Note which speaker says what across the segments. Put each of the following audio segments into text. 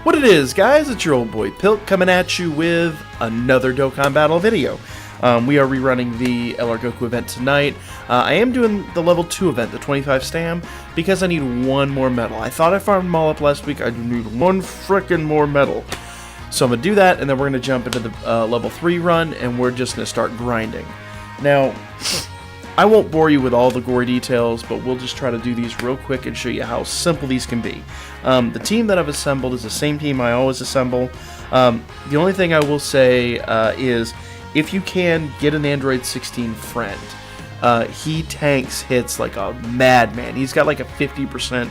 Speaker 1: What it is, guys, it's your old boy Pilk coming at you with another Dokkan Battle video. We are rerunning the LR Goku event tonight. I am doing the level 2 event, the 25 stam, because I need one more medal. I thought I farmed them all up last week. I need one frickin' more medal. So I'm going to do that, and then we're going to jump into the level 3 run, and we're just going to start grinding. Now, I won't bore you with all the gory details, but we'll just try to do these real quick and show you how simple these can be. The team that I've assembled is the same team I always assemble. The only thing I will say is, if you can, get an Android 16 friend. He tanks hits like a madman. He's got like a 50%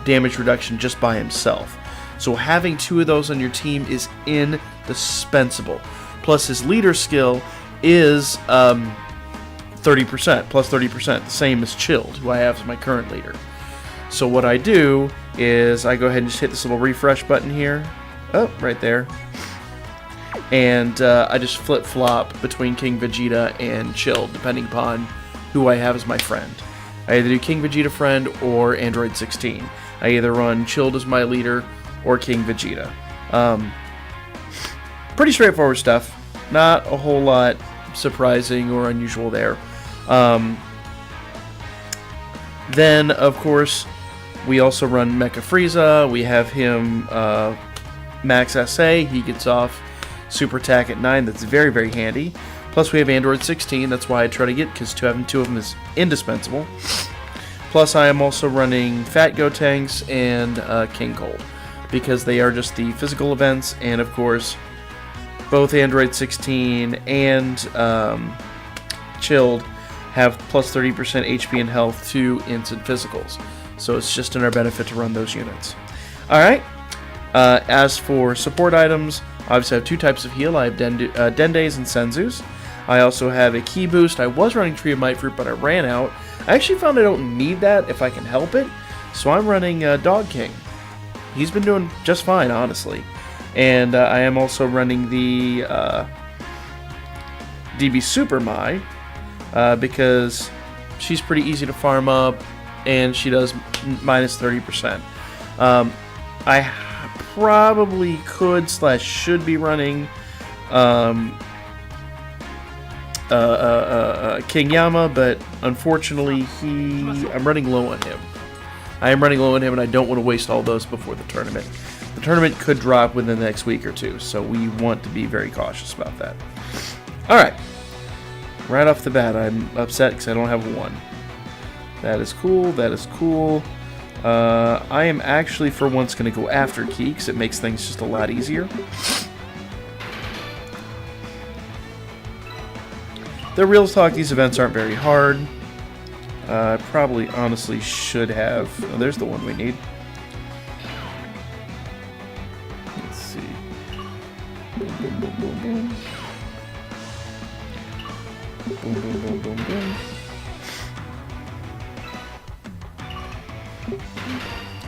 Speaker 1: damage reduction just by himself. So having 2 of those on your team is indispensable. Plus his leader skill is 30%, plus 30%, the same as Chilled, who I have as my current leader. So what I do is I go ahead and just hit this little refresh button here. Oh, right there. And I just flip-flop between King Vegeta and Chilled, depending upon who I have as my friend. I either do King Vegeta friend or Android 16. I either run Chilled as my leader or King Vegeta. Pretty straightforward stuff. Not a whole lot surprising or unusual there. Then, of course, we also run Mecha Frieza. We have him Max SA. He gets off Super Attack at 9. That's very, very handy. Plus, we have Android 16. That's why I try to get, because having 2 of them is indispensable. Plus, I am also running Fat Gotenks and King Cold, because they are just the physical events, and of course, both Android 16 and Chilled have plus 30% HP and health to instant physicals. So it's just in our benefit to run those units. Alright, as for support items, obviously I have 2 types of heal. I have Dende's and Senzu's. I also have a Ki Boost. I was running Tree of Might Fruit, but I ran out. I actually found I don't need that if I can help it, so I'm running Dog King. He's been doing just fine, honestly. And I am also running the DB Super Mai, because she's pretty easy to farm up, and she does minus 30%. I probably could / should be running King Yama, but unfortunately I'm running low on him. I am running low on him, and I don't want to waste all those before the tournament. The tournament could drop within the next week or 2, so we want to be very cautious about that. Alright. Right off the bat, I'm upset because I don't have 1. That is cool, that is cool. I am actually, for once, going to go after Ki, because it makes things just a lot easier. The real talk, these events aren't very hard. I probably honestly should have. Oh, there's the one we need. Let's see. Boom, boom, boom, boom, boom. Boom, boom, boom, boom, boom.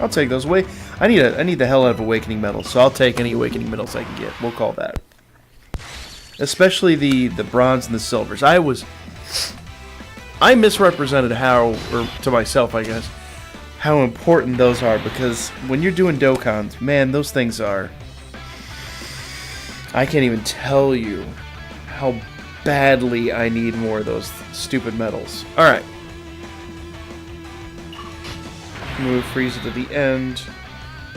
Speaker 1: I'll take those away. I need the hell out of Awakening Medals, so I'll take any Awakening Medals I can get. We'll call that. Especially the bronze and the silvers. I misrepresented how, or to myself, I guess, how important those are, because when you're doing Dokkans, man, those things are... I can't even tell you how badly I need more of those stupid medals. Alright. Move Frieza to the end,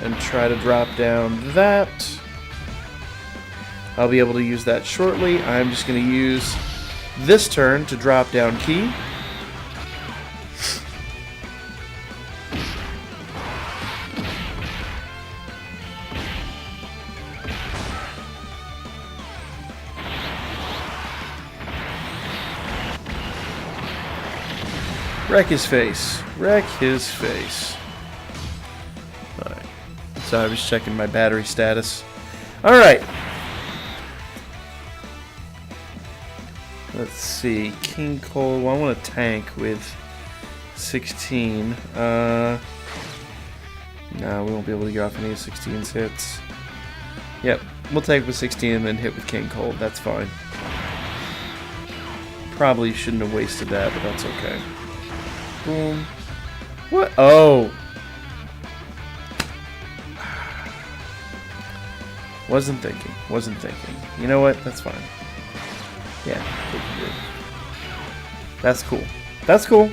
Speaker 1: and try to drop down that. I'll be able to use that shortly. I'm just going to use this turn to drop down Ki. Wreck his face. Wreck his face. Alright. So I was checking my battery status. Alright. Let's see. King Cole. Well, I want to tank with 16. No, we won't be able to get off any of 16's hits. Yep. We'll tank with 16 and then hit with King Cole. That's fine. Probably shouldn't have wasted that, but that's okay. Boom. What? Oh. Wasn't thinking. Wasn't thinking. You know what? That's fine. Yeah. That's cool. That's cool.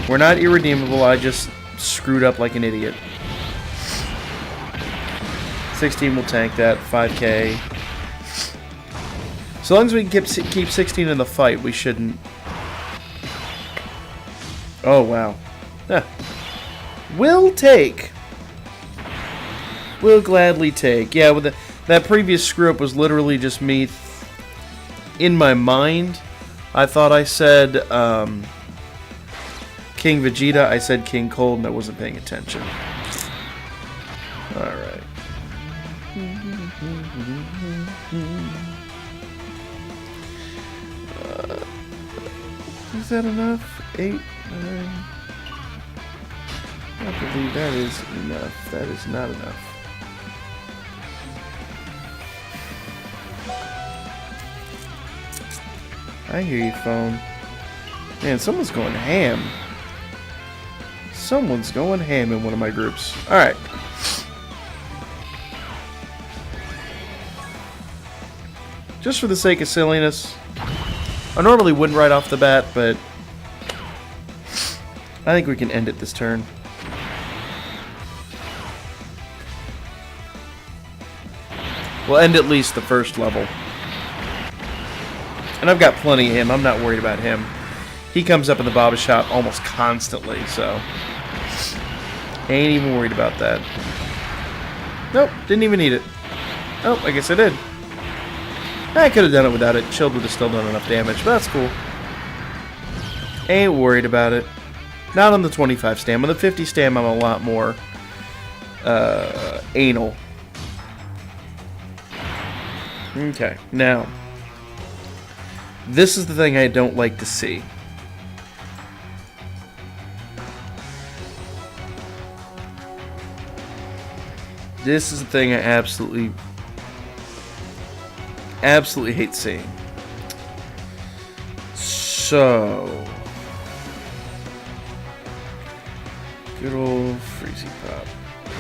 Speaker 1: We're not irredeemable. I just screwed up like an idiot. 16 will tank that. 5k. So long as we can keep 16 in the fight, we shouldn't... Oh, wow. Yeah. We'll take. We'll gladly take. Yeah, with that previous screw-up was literally just me... In my mind, I thought I said King Vegeta. I said King Cold, and I wasn't paying attention. Alright. Is that enough? 8, 9... I believe that is enough. That is not enough. I hear you, phone. Man, someone's going ham. Someone's going ham in one of my groups. Alright. Just for the sake of silliness. I normally wouldn't right off the bat, but I think we can end it this turn. We'll end at least the first level. And I've got plenty of him. I'm not worried about him. He comes up in the Baba shop almost constantly, so ain't even worried about that. Nope, didn't even need it. Oh, I guess I did. I could have done it without it. Shield would have still done enough damage, but that's cool. Ain't worried about it. Not on the 25 stam. On the 50 stam, I'm a lot more anal. Okay, now this is the thing I don't like to see. This is the thing I absolutely hate seeing. So, good old Freezy Pop.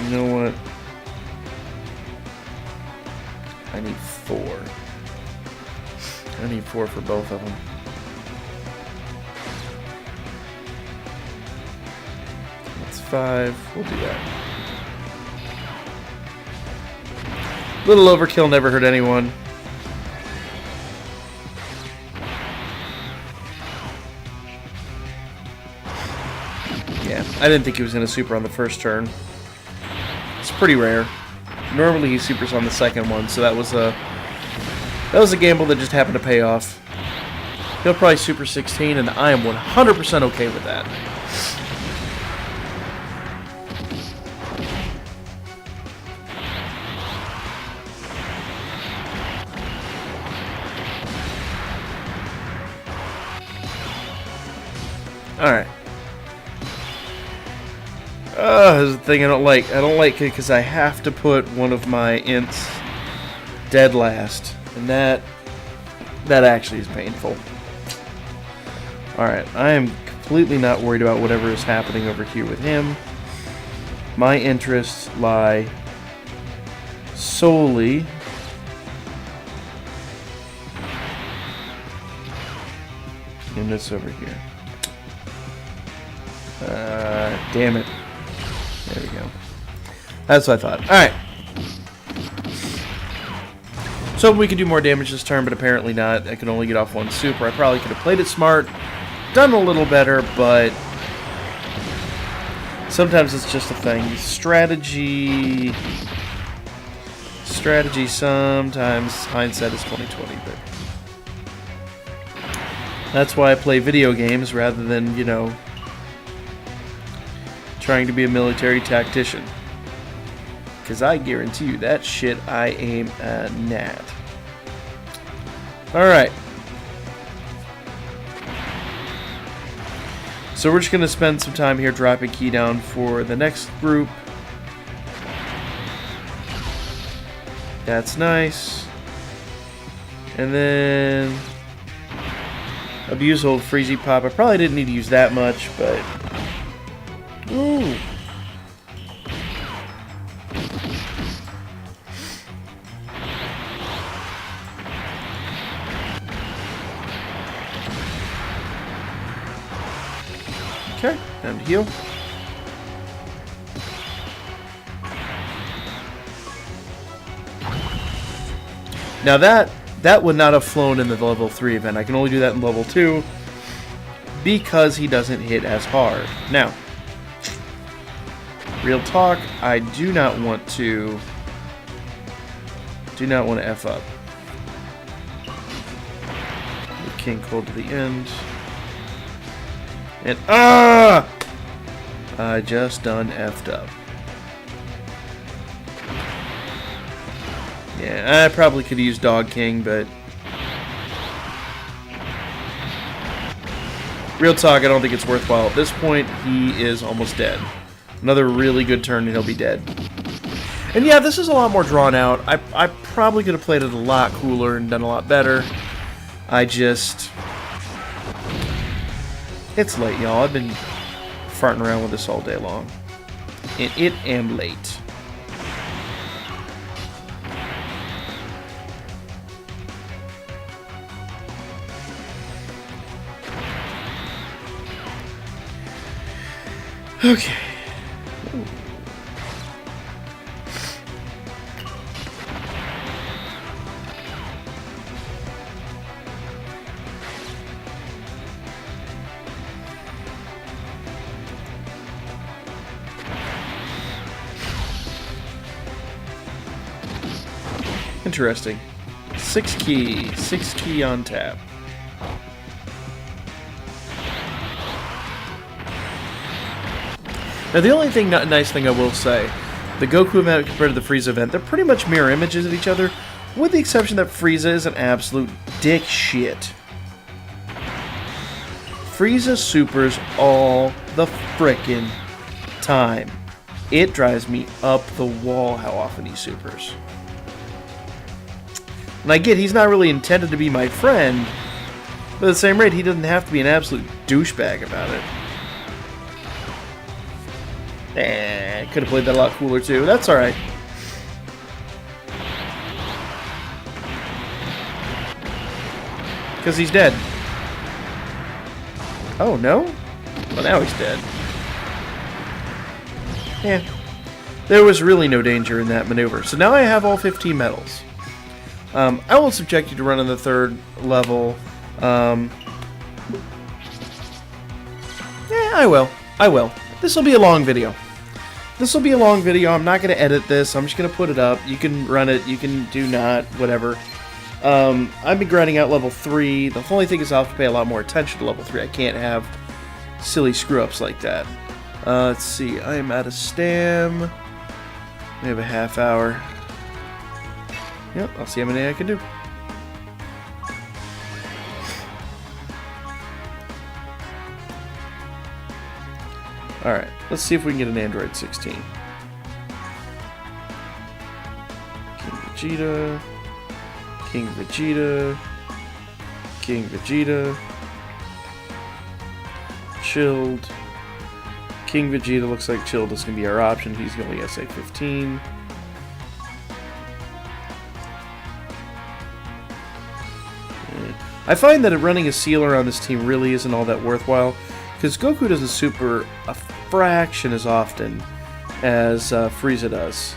Speaker 1: You know what? I need 4. I need 4 for both of them. That's 5. We'll do that. Little overkill, never hurt anyone. Yeah, I didn't think he was going to super on the first turn. It's pretty rare. Normally he supers on the second one, so that was a gamble that just happened to pay off. He'll probably super 16, and I am 100% okay with that. Alright. This is the thing I don't like. I don't like it because I have to put one of my ints dead last. And that actually is painful. Alright, I am completely not worried about whatever is happening over here with him. My interests lie solely in this over here. Damn it. There we go. That's what I thought. Alright. So we could do more damage this turn, but apparently not. I can only get off 1 super. I probably could have played it smart, done a little better, but sometimes it's just a thing. Strategy, sometimes hindsight is 20/20, but that's why I play video games rather than, you know, trying to be a military tactician. Because I guarantee you that shit I aim a gnat. Alright. So we're just going to spend some time here dropping key down for the next group. That's nice. And then abuse old Freezy Pop. I probably didn't need to use that much, but ooh. Okay, time to heal. Now that would not have flown in the level 3 event. I can only do that in level 2 because he doesn't hit as hard. Now, real talk, I do not want to F up. With King Cold to the end. And I just done F'd up. Yeah, I probably could use Dog King, but real talk, I don't think it's worthwhile. At this point, he is almost dead. Another really good turn and he'll be dead. And yeah, this is a lot more drawn out. I probably could have played it a lot cooler and done a lot better. It's late, y'all. I've been farting around with this all day long. And it am late. Okay. Ooh. Interesting. 6 key on tap. Now, the only nice thing I will say, the Goku event compared to the Frieza event, they're pretty much mirror images of each other, with the exception that Frieza is an absolute dick shit. Frieza supers all the frickin' time. It drives me up the wall how often he supers. And I get he's not really intended to be my friend, but at the same rate, he doesn't have to be an absolute douchebag about it. Could have played that a lot cooler too. That's alright. Because he's dead. Oh, no? Well, now he's dead. Yeah. There was really no danger in that maneuver. So now I have all 15 medals. I won't subject you to run on the 3rd level. Yeah, I will. This will be a long video. I'm not going to edit this. I'm just going to put it up. You can run it. You can do not. Whatever. I've been grinding out level 3. The only thing is I'll have to pay a lot more attention to level 3. I can't have silly screw-ups like that. Let's see. I am out of stam. We have a half hour. Yep, I'll see how many I can do. Alright, let's see if we can get an Android 16. King Vegeta, Chilled. King Vegeta looks like Chilled is going to be our option. He's only SA 15. I find that running a sealer on this team really isn't all that worthwhile, because Goku doesn't super a fraction as often as Frieza does.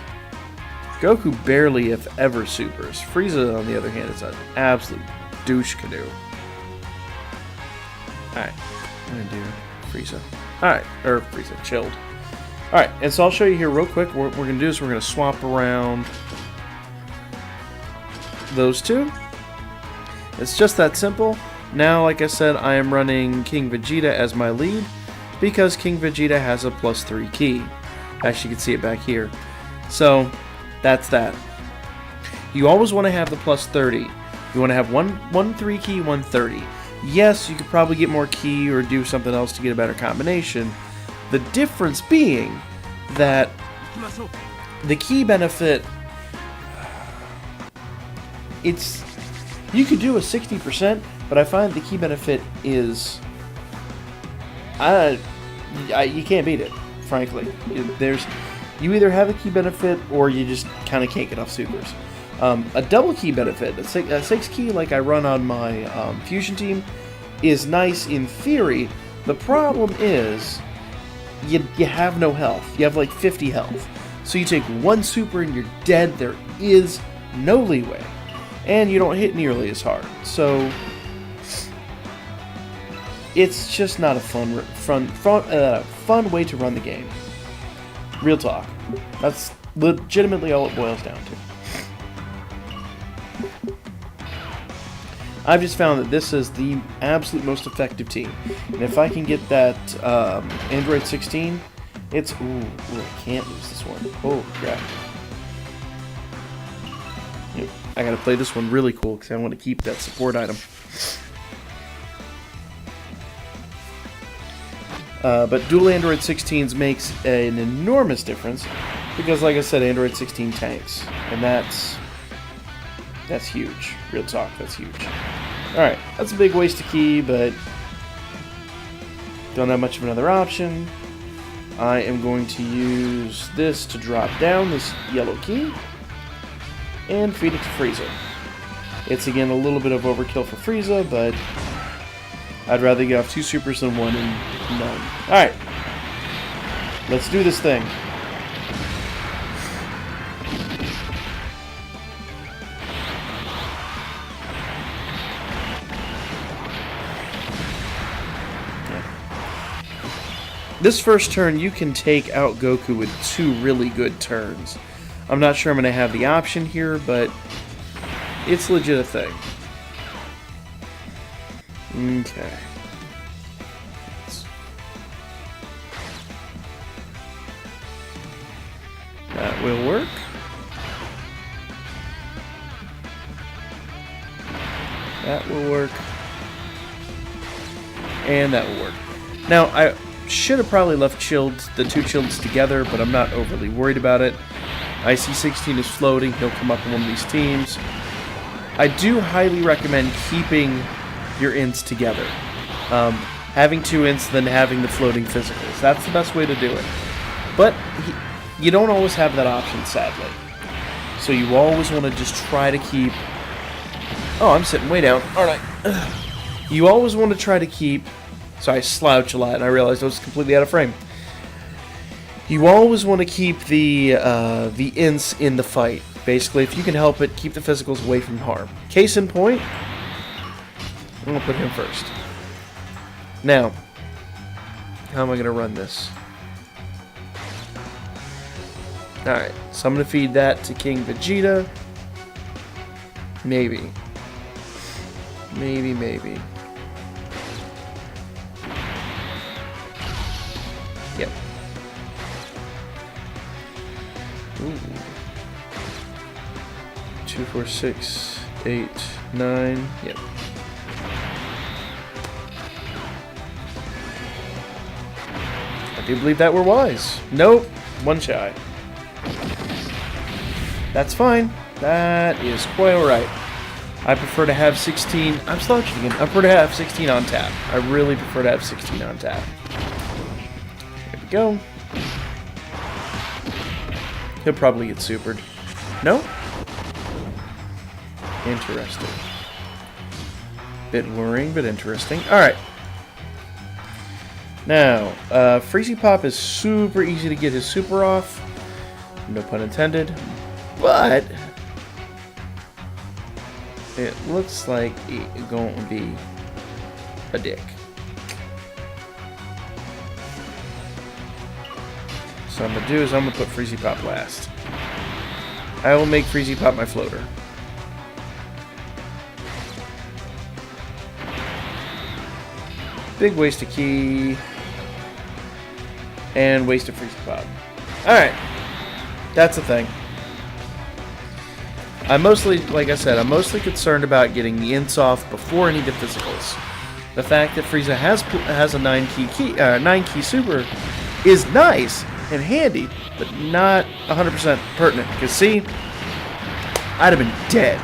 Speaker 1: Goku barely, if ever, supers. Frieza, on the other hand, is an absolute douche canoe. Alright, I'm going to do Frieza. Alright, or Frieza, Chilled. Alright, and so I'll show you here real quick. What we're going to do is we're going to swap around those two. It's just that simple. Now, like I said, I am running King Vegeta as my lead because King Vegeta has a +3 key. Actually, you can see it back here. So, that's that. You always want to have the +30. You want to have one 3 key, one 30. Yes, you could probably get more key or do something else to get a better combination. The difference being that the key benefit, you could do a 60%, but I find the key benefit is, you can't beat it, frankly. You either have a key benefit or you just kind of can't get off supers. A double key benefit, a 6 key like I run on my fusion team, is nice in theory, The problem is, you have no health. You have like 50 health. So you take one super and you're dead. There is no leeway. And you don't hit nearly as hard. So it's just not a fun way to run the game. Real talk. That's legitimately all it boils down to. I've just found that this is the absolute most effective team. And if I can get that Android 16, it's... Ooh, I can't lose this one. Oh, crap. Yep, I gotta play this one really cool because I want to keep that support item. But dual Android 16s makes an enormous difference because, like I said, Android 16 tanks. And that's huge. Real talk, that's huge. Alright, that's a big waste of key, but don't have much of another option. I am going to use this to drop down this yellow key and feed it to Frieza. It's again a little bit of overkill for Frieza, but I'd rather get off 2 supers than 1 and none. Alright, let's do this thing. This first turn, you can take out Goku with 2 really good turns. I'm not sure I'm going to have the option here, but it's legit a thing. Okay. That will work. That will work. And that will work. Now, I should have probably left the 2 Childs together, but I'm not overly worried about it. IC-16 is floating. He'll come up in one of these teams. I do highly recommend keeping your ints together. Having 2 ints, then having the floating physicals. That's the best way to do it. But you don't always have that option, sadly. So you always want to just try to keep... Oh, I'm sitting way down. Alright. You always want to try to keep... So I slouch a lot, and I realized I was completely out of frame. You always want to keep the ints in the fight. Basically, if you can help it, keep the physicals away from harm. Case in point, I'm going to put him first. Now, how am I going to run this? Alright, so I'm going to feed that to King Vegeta. Maybe. Maybe. Yep. Ooh. 2, 4, 6, 8, 9. Yep. I do believe that we're wise. Nope. 1 shy. That's fine. That is quite alright. I prefer to have 16. I'm slouching again. I prefer to have 16 on tap. I really prefer to have 16 on tap. There we go. He'll probably get supered. No? Interesting. Bit worrying, but interesting. Alright. Now, Freezy Pop is super easy to get his super off. No pun intended. But it looks like it's going to be a dick. So what I'm going to do is I'm going to put Freezy Pop last. I will make Freezy Pop my floater. Big waste of key. And waste of Freezy Pop. Alright. That's the thing. I'm mostly, like I said, I'm mostly concerned about getting the ints off before any of the physicals. The fact that Frieza has a 9 key super is nice and handy, but not 100% pertinent. Because see, I'd have been dead.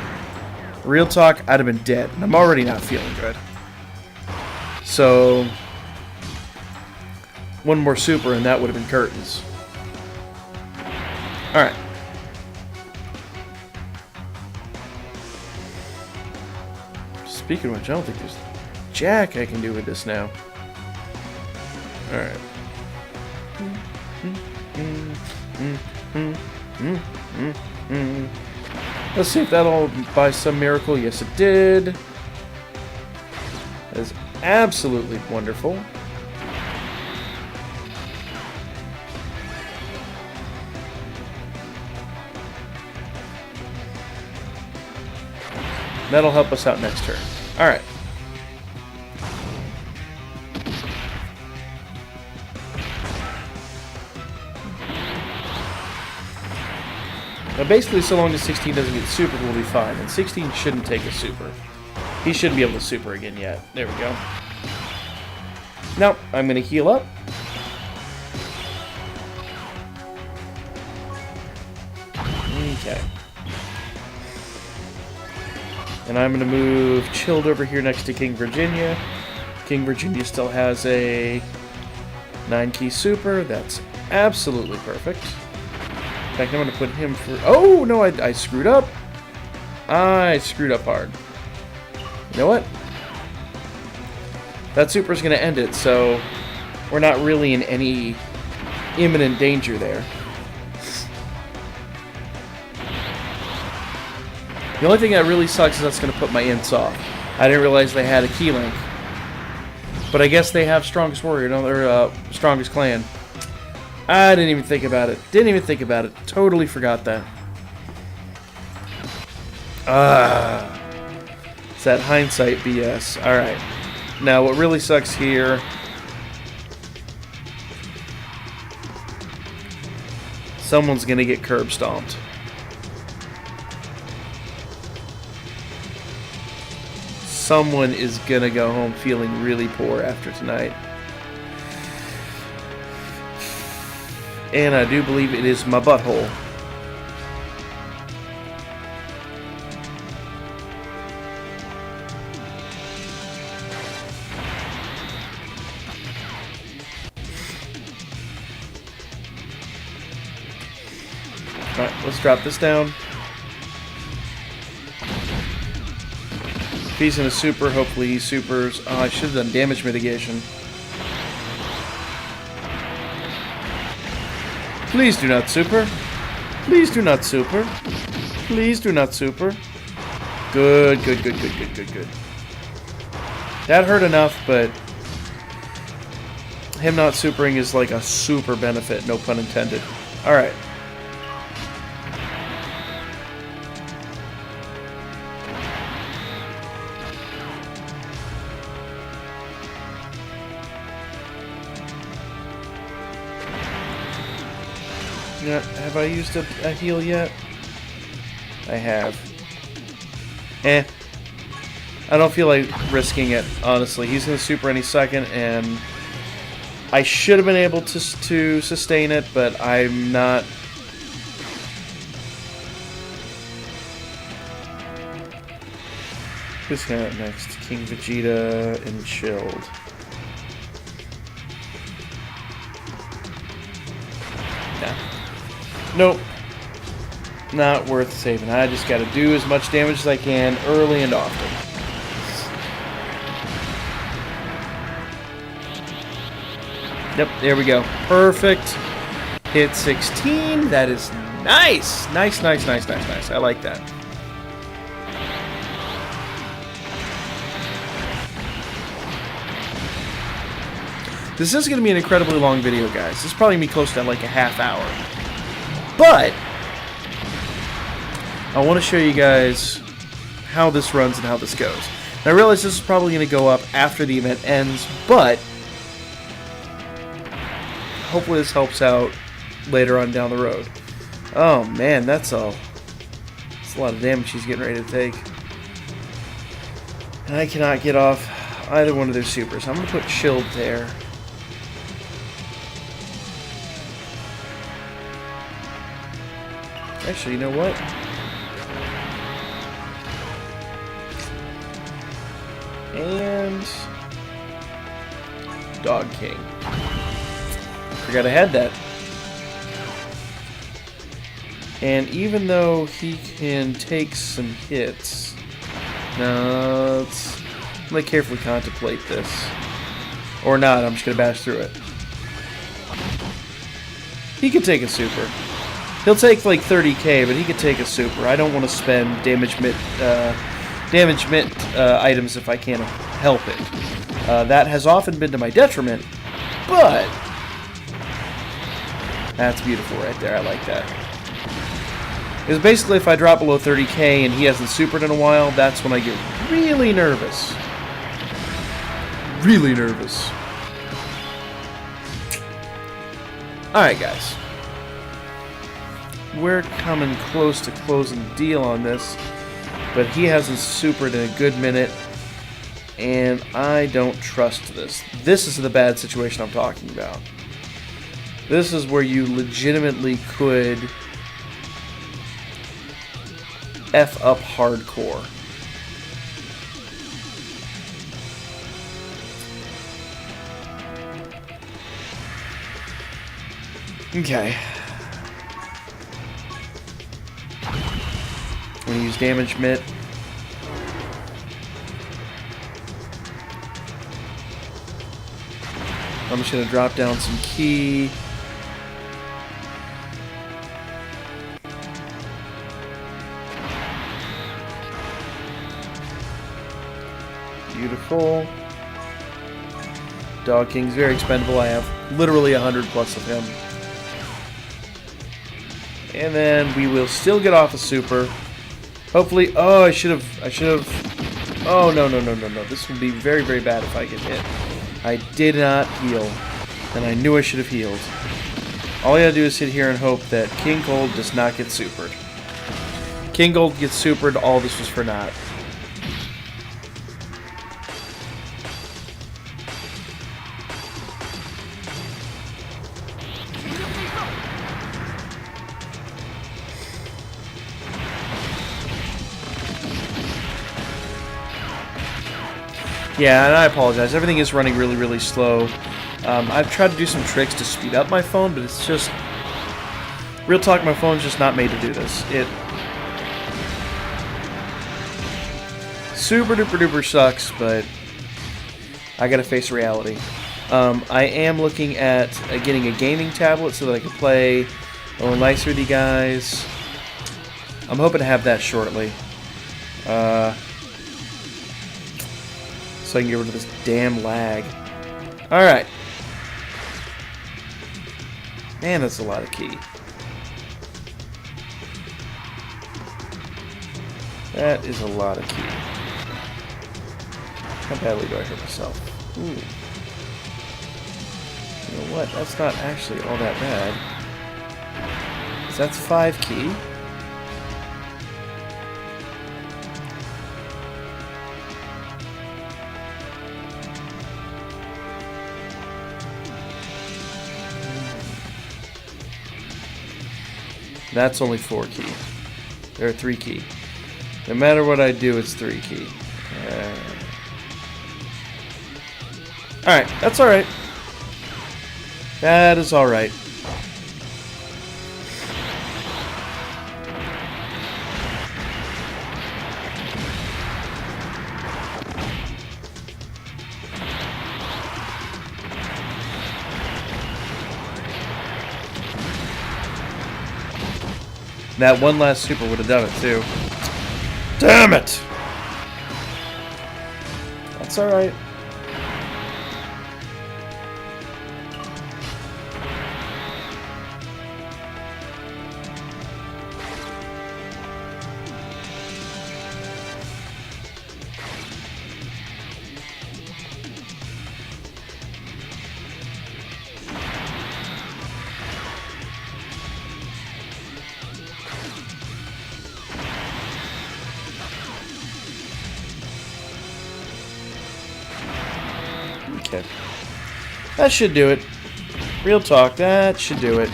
Speaker 1: Real talk, I'd have been dead, and I'm already not feeling good. So, 1 more super, and that would have been curtains. All right. Speaking of which, I don't think there's jack I can do with this now. Alright. Let's see if that'll, by some miracle, yes it did. That is absolutely wonderful. That'll help us out next turn. Alright. Now basically, so long as 16 doesn't get super, we'll be fine. And 16 shouldn't take a super. He shouldn't be able to super again yet. There we go. Now, I'm going to heal up. Okay. And I'm going to move Chilled over here next to King Virginia. King Virginia still has a 9-key super. That's absolutely perfect. In fact, I'm going to put him for... Oh, no, I screwed up. I screwed up hard. You know what? That super's going to end it, so we're not really in any imminent danger there. The only thing that really sucks is that's going to put my ints off. I didn't realize they had a key link. But I guess they have Strongest Warrior, or Strongest Clan. I didn't even think about it. Didn't even think about it. Totally forgot that. It's that hindsight BS. Alright. Now, what really sucks here... Someone's going to get curb stomped. Someone is going to go home feeling really poor after tonight. And I do believe it is my butthole. Alright, let's drop this down. If he's in a super, hopefully he supers. Oh, I should have done damage mitigation. Please do not super. Please do not super. Please do not super. Good, good, good, good, good, good, good. That hurt enough, but him not supering is like a super benefit, no pun intended. Alright. Have I used a heal yet? I have. I don't feel like risking it, honestly. He's going to super any second, and I should have been able to sustain it, but I'm not. Who's got next? King Vegeta and Chilled. Nope. Not worth saving. I just got to do as much damage as I can early and often. Yep, there we go. Perfect. Hit 16. That is nice. Nice, nice, nice, nice, nice. I like that. This is going to be an incredibly long video, guys. This is probably going to be close to like a half hour. But I want to show you guys how this runs and how this goes. And I realize this is probably going to go up after the event ends, but hopefully this helps out later on down the road. Oh man, that's a lot of damage she's getting ready to take. And I cannot get off either one of their supers. I'm going to put Chilled there. Actually, you know what? And Dog King. Forgot I had that. And even though he can take some hits, no, I'm gonna carefully contemplate this. Or not, I'm just gonna bash through it. He could take a super. He'll take like 30k, but he could take a super. I don't want to spend damage mint items if I can't help it. That has often been to my detriment, but that's beautiful right there. I like that. Because basically if I drop below 30k and he hasn't supered in a while, that's when I get really nervous. Really nervous. Alright, guys. We're coming close to closing the deal on this, but he hasn't supered in a good minute, and I don't trust this. This is the bad situation I'm talking about. This is where you legitimately could F up hardcore. Okay. I'm going to use damage mitt. I'm just going to drop down some ki. Beautiful. Dog King's very expendable. I have literally 100 plus of him. And then we will still get off a super. Hopefully. Oh, I should have. Oh, no. This will be very, very bad if I get hit. I did not heal. And I knew I should have healed. All I gotta do is sit here and hope that King Gold does not get supered. King Gold gets supered. All this was for naught. Yeah, and I apologize. Everything is running really, really slow. I've tried to do some tricks to speed up my phone, but it's just... Real talk, my phone's just not made to do this. It... super duper duper sucks, but... I gotta face reality. I am looking at getting a gaming tablet so that I can play a little nicer with you guys. I'm hoping to have that shortly. So I can get rid of this damn lag. Alright. Man, that's a lot of ki. That is a lot of ki. How badly do I hurt myself? Ooh. You know what? That's not actually all that bad. So that's 5 ki. That's only 4 ki. There are 3 ki. No matter what I do, it's 3 ki. Alright, that's alright. That is alright. That one last super would have done it too. Damn it! That's alright. Okay. That should do it. Real talk, that should do it.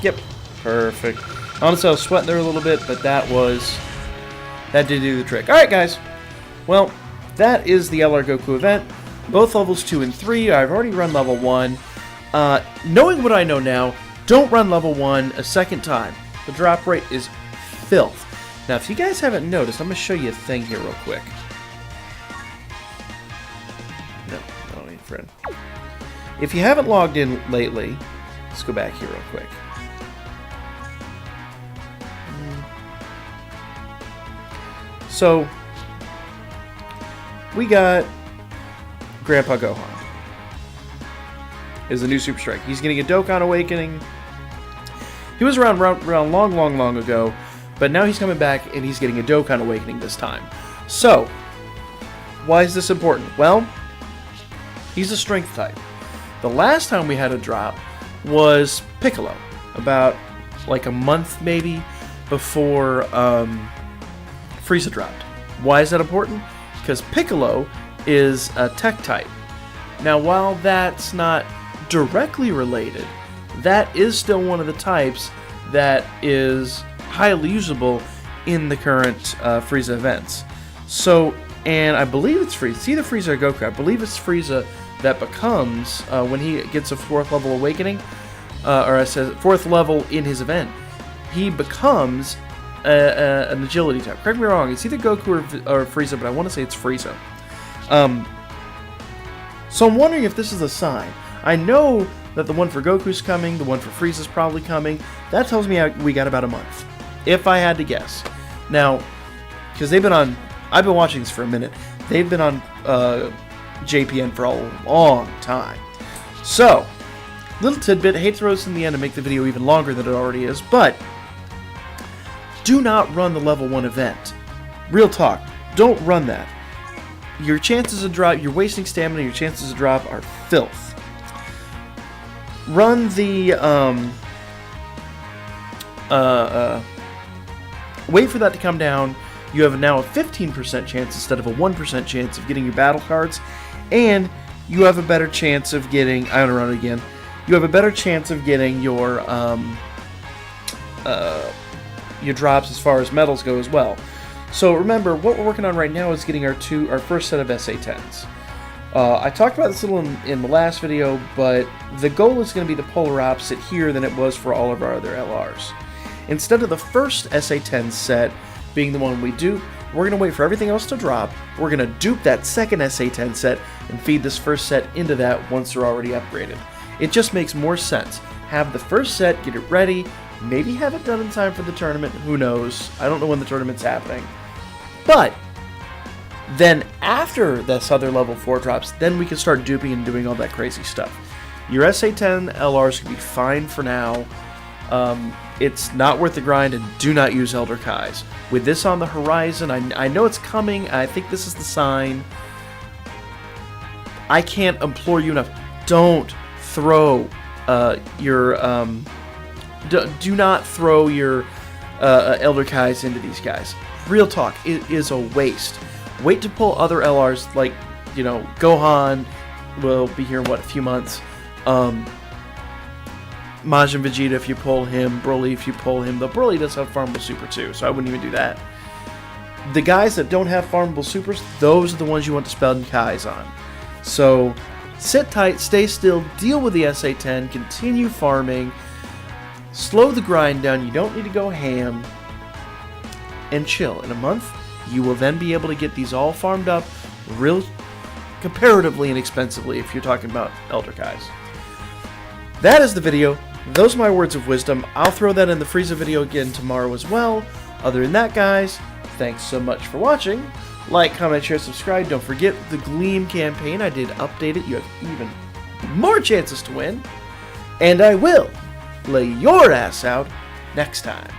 Speaker 1: Yep. Perfect. Honestly, I was sweating there a little bit, but that did do the trick. Alright, guys. Well, that is the LR Goku event. Both levels 2 and 3. I've already run level 1. Knowing what I know now, don't run level 1 a second time. The drop rate is filth. Now, if you guys haven't noticed, I'm going to show you a thing here real quick. friend. If you haven't logged in lately, let's go back here real quick. So, we got Grandpa Gohan. Is the new Super Strike. He's getting a Dokkan Awakening. He was around long ago, but now he's coming back and he's getting a Dokkan Awakening this time. So, why is this important? Well, he's a strength type. The last time we had a drop was Piccolo, about like a month maybe before Frieza dropped. Why is that important? Because Piccolo is a TEQ type. Now, while that's not directly related, that is still one of the types that is highly usable in the current Frieza events. So, and I believe it's Frieza. It's either Frieza or Goku. I believe it's Frieza that becomes, when he gets a 4th level awakening, or I said 4th level in his event, he becomes an agility type. Correct me wrong, it's either Goku or Frieza, but I want to say it's Frieza. So I'm wondering if this is a sign. I know that the one for Goku's coming, the one for Frieza's probably coming. That tells me we got about a month, if I had to guess. Now, because they've been on, I've been watching this for a minute. They've been on JPN for a long time. So, little tidbit, hate to throw this in the end to make the video even longer than it already is, but do not run the level 1 event. Real talk, don't run that. Your chances of drop, you're wasting stamina, your chances of drop are filth. Run the, wait for that to come down. You have now a 15% chance instead of a 1% chance of getting your battle cards, and you have a better chance of getting, I'm gonna run it again, you have a better chance of getting your drops as far as medals go as well. So remember, what we're working on right now is getting our first set of SA TEQs. I talked about this a little in the last video, but the goal is going to be the polar opposite here than it was for all of our other LRs. Instead of the first SA TEQ set being the one we dupe, we're going to wait for everything else to drop. We're going to dupe that second SA TEQ set and feed this first set into that once they're already upgraded. It just makes more sense. Have the first set, get it ready, maybe have it done in time for the tournament, who knows. I don't know when the tournament's happening. But then after this other level 4 drops, then we can start duping and doing all that crazy stuff. Your SA TEQ LRs can be fine for now. It's not worth the grind, and do not use Elder Kais. With this on the horizon, I know it's coming. I think this is the sign. I can't implore you enough. Don't throw do not throw your Elder Kais into these guys. Real talk, it is a waste. Wait to pull other LRs like, you know, Gohan will be here in, what, a few months. Majin Vegeta if you pull him, Broly if you pull him. The Broly does have farmable super too, so I wouldn't even do that. The guys that don't have farmable supers, those are the ones you want to spend Kais on. So sit tight, stay still, deal with the SA TEQ, continue farming, slow the grind down, you don't need to go ham, and chill. In a month, you will then be able to get these all farmed up real comparatively inexpensively if you're talking about Elder Kais. That is the video. Those are my words of wisdom. I'll throw that in the Frieza video again tomorrow as well. Other than that, guys, thanks so much for watching. Like, comment, share, subscribe. Don't forget the Gleam campaign. I did update it. You have even more chances to win. And I will lay your ass out next time.